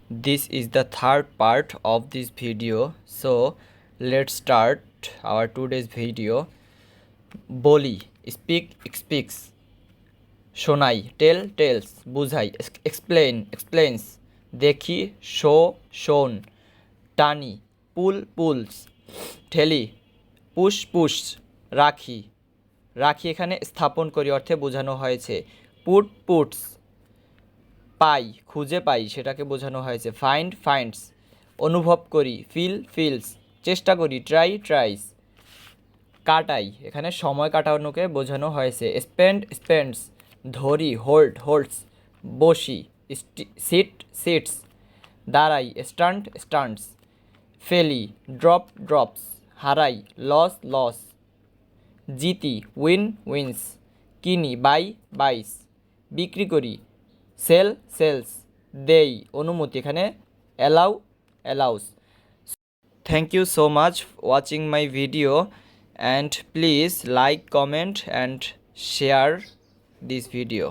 This is the third part of this video. So let's start our today's video. Boli, speak, speaks. Shonai, tell, tells. Buzhai, explain, explains. Dekhi, show, shown. Tani, pull, pulls. ঠেলি, push, push. রাখি, রাখি এখানে স্থাপন করি অর্থে বোঝানো হয়েছে। Put, puts. পাই, খুঁজে পাই সেটাকে বোঝানো হয়েছে। Find, finds. অনুভব করি, ফিল, ফিলস। চেষ্টা করি, ট্রাই, ট্রাইস। কাটাই, এখানে সময় কাটানোকে বোঝানো হয়েছে। Spend, spends. ধরি, হোল্ড, হোল্ডস। বসি, সিট, সিটস। দাঁড়াই, স্টান্ট, স্টান্টস। ফেলি, ড্রপ, ড্রপস। হারাই, লস, লস। জিতি, উইন, উইন্স। কিনি, বাই, বাইস। বিক্রি করি, সেল, সেলস। দেই, অনুমতি, এখানে allow, allows. Thank you so much watching my video and please like, comment and share this video.